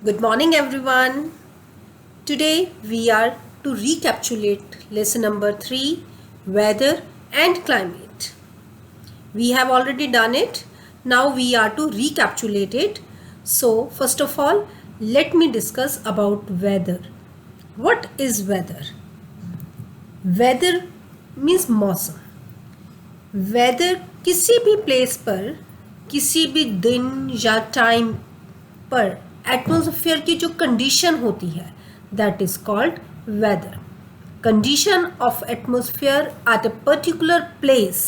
Good morning, everyone. Today we are to recapitulate lesson number 3, weather and climate. We have already done it. Now we are to recapitulate it. So, first of all, let me discuss about weather. What is weather? Weather means मौसम. Weather किसी भी place पर किसी भी दिन या time पर atmosphere की जो कंडीशन होती है that is called weather. Condition of atmosphere at a particular place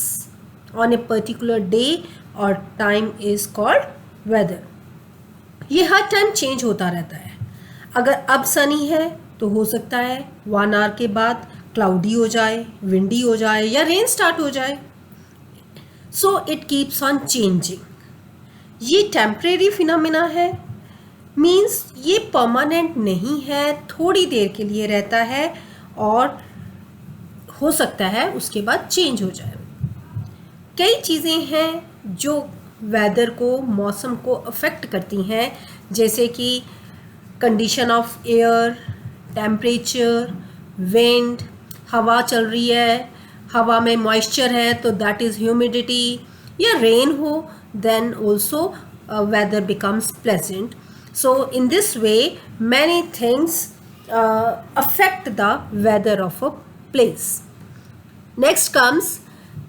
on a particular day और टाइम इज कॉल्ड वेदर. ये हर टाइम चेंज होता रहता है. अगर अब सनी है तो हो सकता है 1 आवर के बाद क्लाउडी हो जाए, विंडी हो जाए या रेन स्टार्ट हो जाए. So it keeps on changing. ये टेम्परेरी फिनोमिना है, मीन्स ये परमानेंट नहीं है, थोड़ी देर के लिए रहता है और हो सकता है उसके बाद चेंज हो जाए. कई चीज़ें हैं जो वेदर को, मौसम को अफेक्ट करती हैं, जैसे कि condition of air, temperature, wind, हवा चल रही है, हवा में मॉइस्चर है तो दैट इज़ ह्यूमिडिटी, या रेन हो then also weather becomes pleasant. So in this way many things affect the weather of a place. Next comes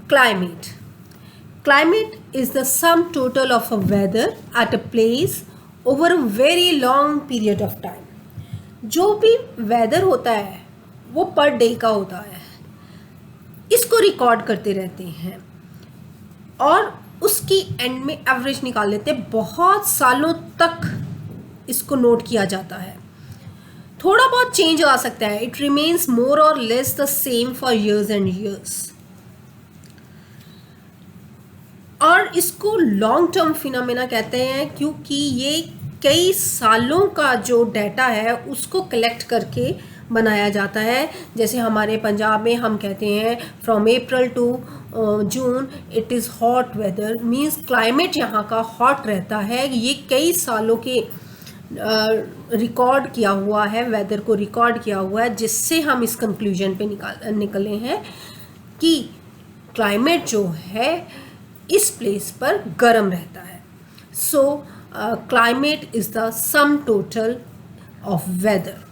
climate. Climate is the sum total of a weather at a place over a very long period of time. जो भी weather होता है वो per day का होता है. इसको record करते रहते हैं और उसकी एंड में एवरेज निकाल लेते हैं. बहुत सालों तक इसको नोट किया जाता है. थोड़ा बहुत चेंज आ सकता है. इट रिमेन्स मोर और less the same for years and years. और इसको लॉन्ग टर्म फिनोमेना कहते हैं क्योंकि ये कई सालों का जो डाटा है उसको कलेक्ट करके बनाया जाता है. जैसे हमारे पंजाब में हम कहते हैं from April to June it is hot weather, means climate यहाँ का हॉट रहता है. ये कई सालों के रिकॉर्ड किया हुआ है, वेदर को रिकॉर्ड किया हुआ है, जिससे हम इस कंक्लूजन पे निकले हैं कि क्लाइमेट जो है इस प्लेस पर गर्म रहता है. So climate is the sum total of weather.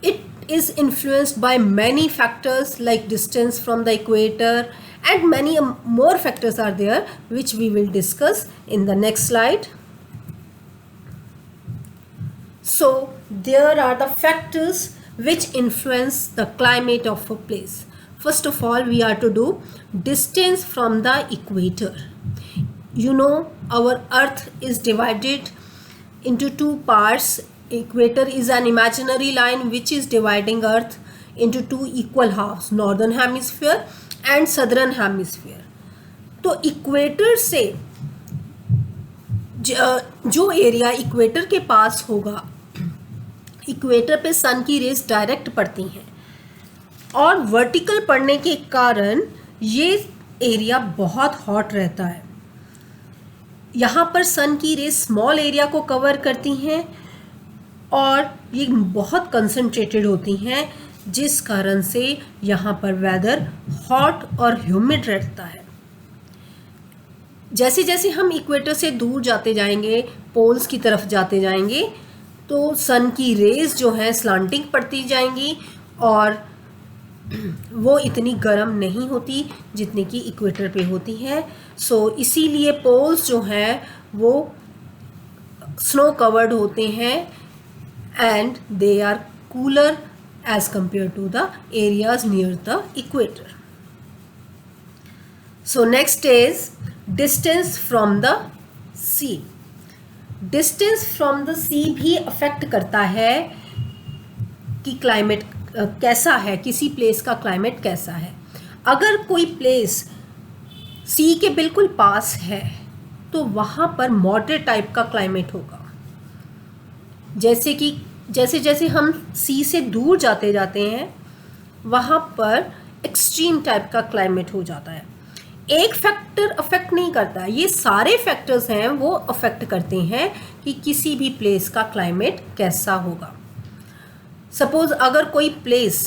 It is influenced by many factors like distance from the equator, and many more factors are there which we will discuss in the next slide. So there are the factors which influence the climate of a place. First of all, we are to do distance from the equator. You know, our earth is divided into two parts. Equator is an imaginary line which is dividing earth into two equal halves, northern hemisphere and southern hemisphere. तो equator से जो area equator के पास होगा, equator पे सन की race direct पड़ती हैं और वर्टिकल पड़ने के कारण ये एरिया बहुत हॉट रहता है. यहाँ पर सन की रेस स्मॉल एरिया को कवर करती हैं और ये बहुत कंसंट्रेटेड होती हैं, जिस कारण से यहाँ पर वेदर हॉट और ह्यूमिड रहता है. जैसे जैसे हम इक्वेटर से दूर जाते जाएंगे, पोल्स की तरफ जाते जाएंगे, तो सन की रेज जो है स्लांटिंग पड़ती जाएंगी और वो इतनी गर्म नहीं होती जितनी कि इक्वेटर पे होती है. सो इसीलिए पोल्स जो हैं वो स्नो कवर्ड होते हैं and they are cooler as compared to the areas near the equator. So next is distance from the sea. Distance from the sea भी affect करता है कि climate कैसा है, किसी place का climate कैसा है. अगर कोई place sea के बिल्कुल पास है तो वहाँ पर moderate type का climate होगा. जैसे जैसे हम सी से दूर जाते जाते हैं वहाँ पर एक्सट्रीम टाइप का क्लाइमेट हो जाता है. एक फैक्टर अफेक्ट नहीं करता, ये सारे फैक्टर्स हैं वो अफेक्ट करते हैं कि किसी भी प्लेस का क्लाइमेट कैसा होगा। सपोज अगर कोई प्लेस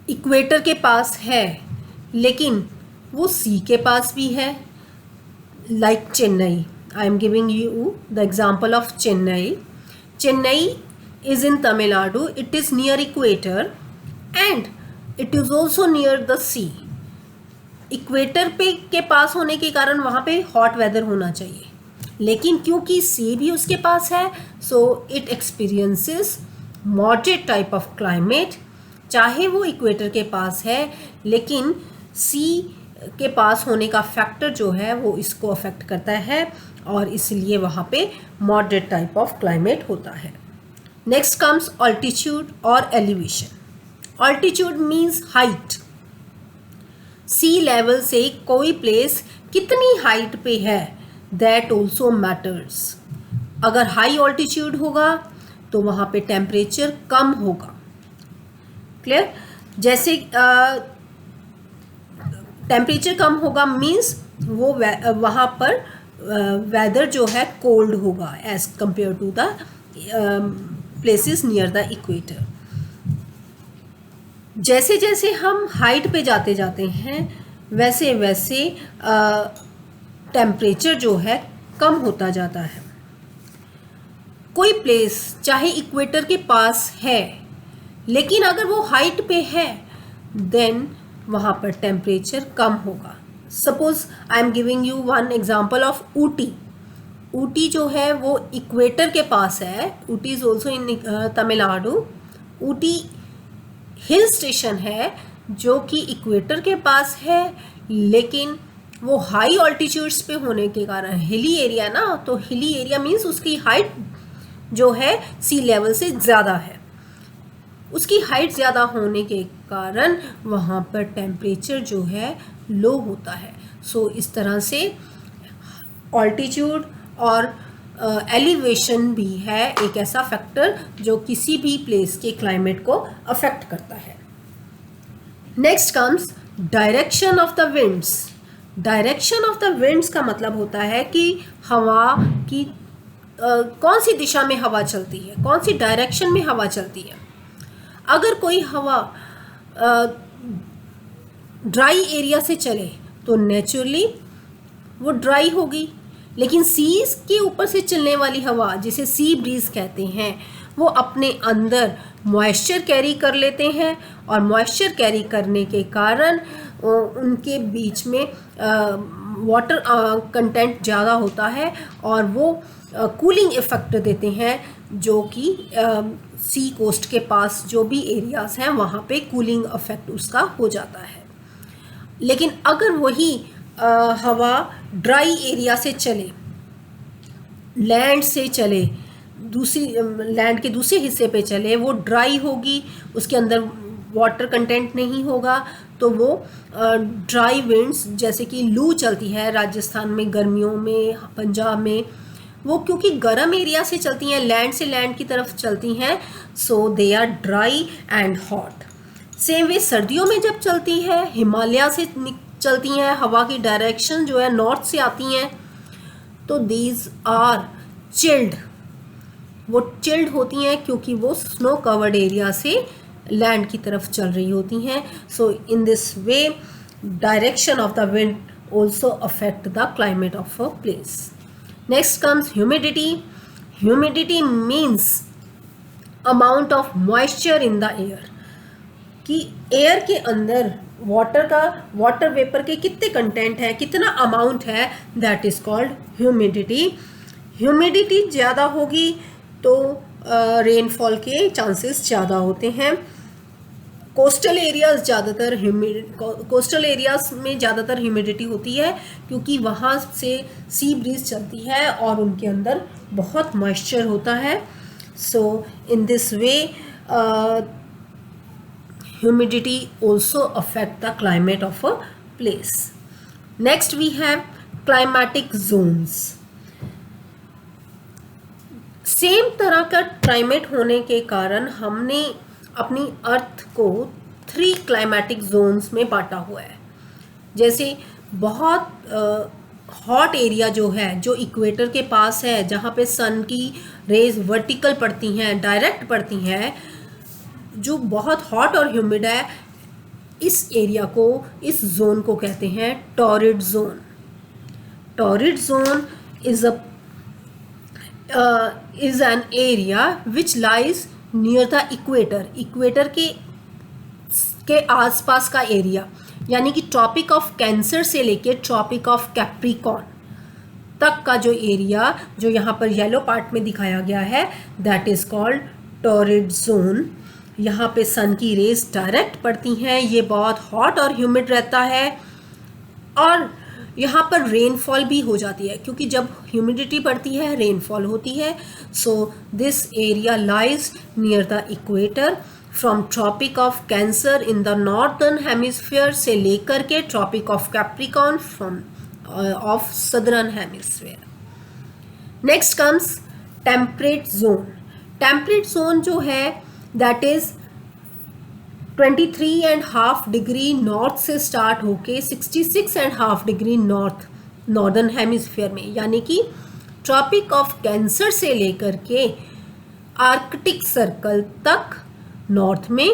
इक्वेटर के पास है लेकिन वो सी के पास भी है, like Chennai, I am giving you the example of Chennai. Chennai is in Tamil Nadu. It is near equator and it is also near the sea. Equator पे के पास होने के कारण वहाँ पे हॉट वेदर होना चाहिए, लेकिन क्योंकि सी भी उसके पास है so it experiences moderate type of climate. चाहे वो इक्वेटर के पास है लेकिन सी के पास होने का फैक्टर जो है वो इसको अफेक्ट करता है और इसलिए वहाँ पे मॉडरेट टाइप ऑफ क्लाइमेट होता है. नेक्स्ट कम्स ऑल्टीट्यूड और elevation. Altitude means height. Sea level से कोई प्लेस कितनी हाइट पे है दैट ऑल्सो मैटर्स. अगर हाई ऑल्टीट्यूड होगा तो वहाँ पे टेम्परेचर कम होगा. क्लियर? जैसे टेम्परेचर कम होगा मीन्स वो वहाँ पर वेदर जो है कोल्ड होगा as compare to the places near the equator. जैसे जैसे हम हाइट पे जाते जाते हैं वैसे वैसे टेम्परेचर जो है कम होता जाता है. कोई प्लेस चाहे इक्वेटर के पास है लेकिन अगर वो हाइट पे है देन वहाँ पर टेम्परेचर कम होगा. Suppose I am giving you one example of Ooty. Ooty जो है वो इक्वेटर के पास है. Ooty is also in Tamil Nadu. Ooty hill station है जो कि इक्वेटर के पास है लेकिन वो हाई ऑल्टीट्यूड्स पे होने के कारण हिली एरिया ना, तो हिली एरिया मीन्स उसकी हाइट जो है सी लेवल से ज़्यादा है. उसकी हाइट ज़्यादा होने के कारण वहाँ पर टेम्परेचर जो है लो होता है. सो इस तरह से ऑल्टीट्यूड और एलिवेशन भी है एक ऐसा फैक्टर जो किसी भी प्लेस के क्लाइमेट को अफेक्ट करता है. Next comes direction of the winds. Direction of the winds का मतलब होता है कि हवा की कौन सी दिशा में हवा चलती है, कौन सी डायरेक्शन में हवा चलती है. अगर कोई हवा ड्राई एरिया से चले तो नेचुरली वो ड्राई होगी, लेकिन सीज के ऊपर से चलने वाली हवा जिसे सी ब्रीज कहते हैं वो अपने अंदर मॉइस्चर कैरी कर लेते हैं और मॉइस्चर कैरी करने के कारण उनके बीच में वाटर कंटेंट ज़्यादा होता है और वो कूलिंग इफ़ेक्ट देते हैं जो कि सी कोस्ट के पास जो भी एरियाज़ हैं वहाँ पे कूलिंग इफ़ेक्ट उसका हो जाता है. लेकिन अगर वही हवा ड्राई एरिया से चले, लैंड से चले, दूसरी लैंड के दूसरे हिस्से पे चले, वो ड्राई होगी, उसके अंदर वाटर कंटेंट नहीं होगा, तो वो ड्राई विंड्स जैसे कि लू चलती है राजस्थान में गर्मियों में, पंजाब में, वो क्योंकि गर्म एरिया से चलती हैं, लैंड से लैंड की तरफ चलती हैं, so they are dry and hot. Same way सर्दियों में जब चलती है हिमालय से चलती हैं, हवा की डायरेक्शन जो है नॉर्थ से आती हैं, तो दीज आर चिल्ड. वो चिल्ड होती हैं क्योंकि वो स्नो कवर्ड एरिया से लैंड की तरफ चल रही होती हैं. So in this way direction of the wind also affect the climate of a place. Next comes humidity. Humidity means amount of moisture in the air, कि एयर के अंदर वाटर वेपर के कितने कंटेंट है, कितना अमाउंट है, that is called humidity. Humidity ज़्यादा होगी तो रेनफॉल के चांसेस ज़्यादा होते हैं. कोस्टल एरियाज़ में ज़्यादातर ह्यूमिडिटी होती है क्योंकि वहाँ से सी ब्रीज चलती है और उनके अंदर बहुत मॉइस्चर होता है. So in this way humidity also affect the climate of a place. Next we have climatic zones. Same तरह का क्लाइमेट होने के कारण हमने अपनी अर्थ को 3 क्लाइमेटिक जोन्स में बांटा हुआ है. जैसे बहुत हॉट एरिया जो है, जो इक्वेटर के पास है, जहाँ पे सन की रेज वर्टिकल पड़ती हैं, डायरेक्ट पड़ती हैं, जो बहुत हॉट और ह्यूमिड है, इस एरिया को, इस जोन को कहते हैं torrid zone. Torrid zone is an area which lies near the equator। Equator के आसपास का एरिया, यानी कि ट्रॉपिक ऑफ कैंसर से लेके ट्रॉपिक ऑफ कैप्रिकॉर्न तक का जो एरिया, जो यहाँ पर येलो पार्ट में दिखाया गया है, that is called torrid zone. यहाँ पे सन की रेज डायरेक्ट पड़ती हैं, ये बहुत हॉट और ह्यूमिड रहता है, और यहाँ पर रेनफॉल भी हो जाती है, क्योंकि जब ह्यूमिडिटी बढ़ती है रेनफॉल होती है। So this area lies near the equator, from tropic of Cancer in the northern hemisphere से लेकर के tropic of Capricorn from of southern hemisphere. Next comes temperate zone. Temperate zone जो है दैट इज 23.5 डिग्री नॉर्थ से start होके 66.5 degree northern hemisphere में, यानी कि ट्रॉपिक ऑफ कैंसर से लेकर के आर्कटिक सर्कल तक नॉर्थ में,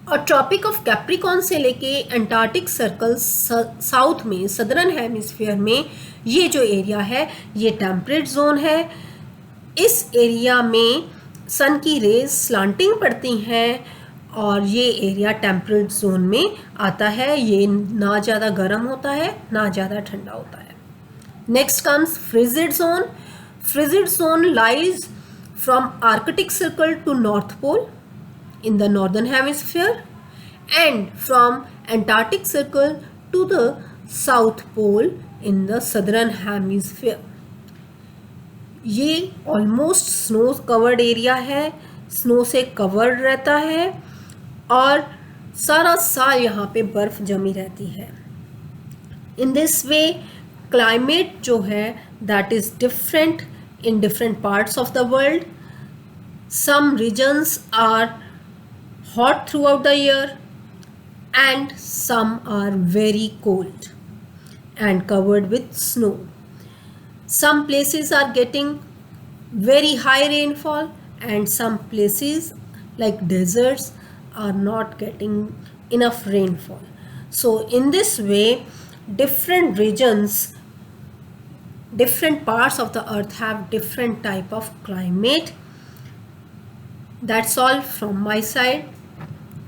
और ट्रॉपिक ऑफ कैप्रिकॉर्न से लेके अंटार्कटिक सर्कल साउथ में, सदर्न हेमिस्फीयर में, ये जो एरिया है ये टेम्परेट जोन है। इस एरिया में सन की रेज स्लांटिंग पड़ती हैं, और ये एरिया टेम्परेट जोन में आता है। ये ना ज़्यादा गर्म होता है ना ज़्यादा ठंडा होता है। Next comes frigid zone. Frigid zone lies from Arctic circle to north pole in the northern hemisphere and from Antarctic circle to the south pole in the southern hemisphere। ये ऑलमोस्ट स्नो कवर्ड एरिया है, snow से covered रहता है, और सारा साल यहाँ पे बर्फ जमी रहती है। इन दिस वे क्लाइमेट जो है that is different in different parts of the world. Some regions are hot throughout the year and some are very cold and covered with snow. Some places are getting very high rainfall and some places like deserts are not getting enough rainfall. So in this way different regions, different parts of the earth have different type of climate. That's all from my side.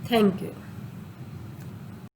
Thank you.